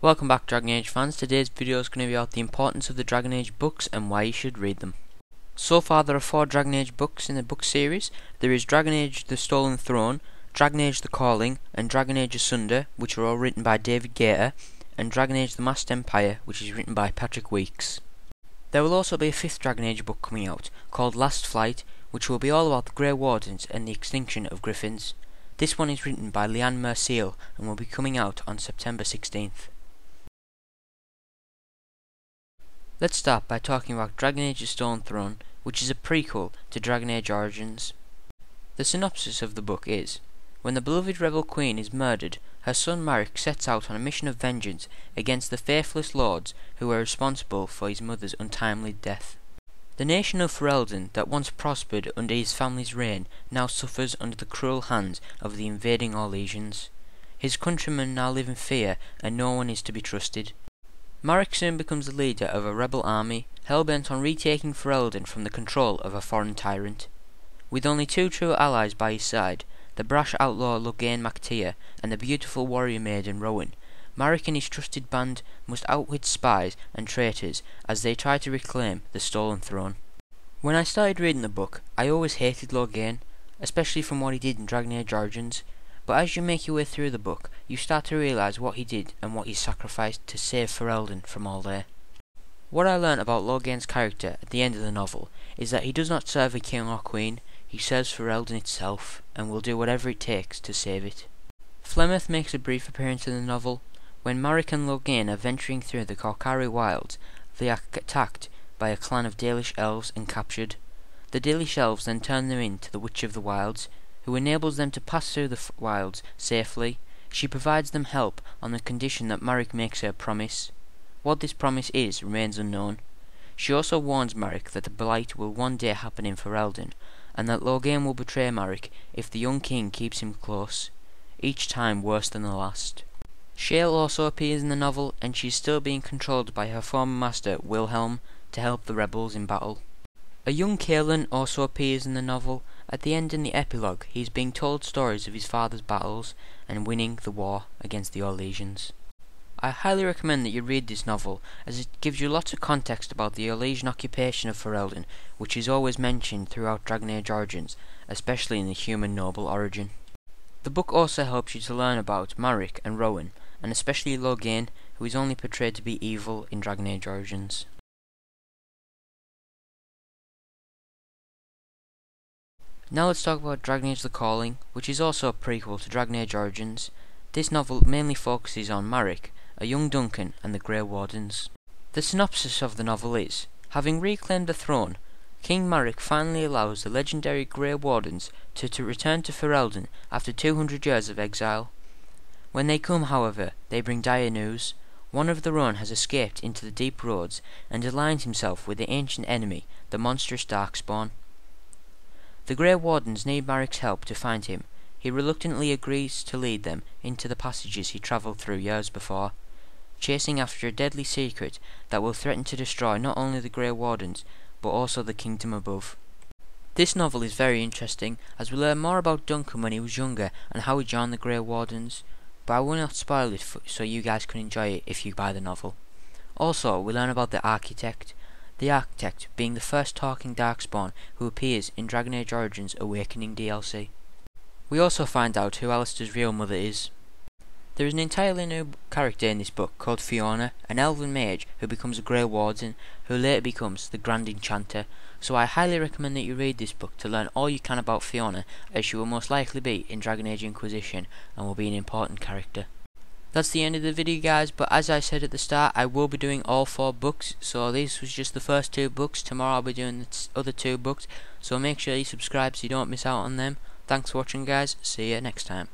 Welcome back, Dragon Age fans. Today's video is going to be about the importance of the Dragon Age books and why you should read them. So far there are 4 Dragon Age books in the book series. There is Dragon Age The Stolen Throne, Dragon Age The Calling, and Dragon Age Asunder, which are all written by David Gator, and Dragon Age The Masked Empire, which is written by Patrick Weeks. There will also be a 5th Dragon Age book coming out, called Last Flight, which will be all about the Grey Wardens and the extinction of Griffins. This one is written by Leanne Merciel and will be coming out on September 16th. Let's start by talking about Dragon Age The Stolen Throne, which is a prequel to Dragon Age Origins. The synopsis of the book is: when the beloved rebel queen is murdered, her son Marek sets out on a mission of vengeance against the faithless lords who were responsible for his mother's untimely death. The nation of Ferelden, that once prospered under his family's reign, now suffers under the cruel hands of the invading Orlesians. His countrymen now live in fear, and no one is to be trusted. Marek soon becomes the leader of a rebel army, hell-bent on retaking Ferelden from the control of a foreign tyrant. With only 2 true allies by his side, the brash outlaw Logain MacTia and the beautiful warrior maiden Rowan, Marek and his trusted band must outwit spies and traitors as they try to reclaim the stolen throne. When I started reading the book, I always hated Logain, especially from what he did in Dragon Age Origins, but as you make your way through the book, you start to realise what he did and what he sacrificed to save Ferelden from all there. What I learnt about Logain's character at the end of the novel is that he does not serve a king or queen, he serves Ferelden itself, and will do whatever it takes to save it. Flemeth makes a brief appearance in the novel. When Marek and Logain are venturing through the Korcari wilds, they are attacked by a clan of Dalish elves and captured. The Dalish elves then turn them in to the Witch of the Wilds, who enables them to pass through the wilds safely. She provides them help on the condition that Marek makes her a promise. What this promise is remains unknown. She also warns Marek that the Blight will one day happen in Ferelden, and that Logain will betray Marek if the young king keeps him close, each time worse than the last. Shale also appears in the novel, and she is still being controlled by her former master Wilhelm to help the rebels in battle. A young Cailan also appears in the novel. At the end in the epilogue, he is being told stories of his father's battles and winning the war against the Orlesians. I highly recommend that you read this novel, as it gives you lots of context about the Orlesian occupation of Ferelden, which is always mentioned throughout Dragon Age Origins, especially in the human noble origin. The book also helps you to learn about Marek and Rowan, and especially Logain, who is only portrayed to be evil in Dragon Age Origins. Now let's talk about Dragon Age The Calling, which is also a prequel to Dragon Age Origins. This novel mainly focuses on Marek, a young Duncan, and the Grey Wardens. The synopsis of the novel is: having reclaimed the throne, King Marek finally allows the legendary Grey Wardens to return to Ferelden after 200 years of exile. When they come, however, they bring dire news. One of the Rohan has escaped into the deep roads and aligned himself with the ancient enemy, the monstrous Darkspawn. The Grey Wardens need Marek's help to find him. He reluctantly agrees to lead them into the passages he travelled through years before, chasing after a deadly secret that will threaten to destroy not only the Grey Wardens, but also the kingdom above. This novel is very interesting, as we learn more about Duncan when he was younger and how he joined the Grey Wardens, but I will not spoil it so you guys can enjoy it if you buy the novel. Also, we learn about the Architect being the first talking Darkspawn who appears in Dragon Age Origins Awakening DLC. We also find out who Alistair's real mother is. There is an entirely new character in this book called Fiona, an elven mage who becomes a Grey Warden, who later becomes the Grand Enchanter, so I highly recommend that you read this book to learn all you can about Fiona, as she will most likely be in Dragon Age Inquisition and will be an important character. That's the end of the video, guys, but as I said at the start, I will be doing all 4 books, so this was just the first 2 books. Tomorrow I'll be doing the other 2 books, so make sure you subscribe so you don't miss out on them. Thanks for watching, guys. See you next time.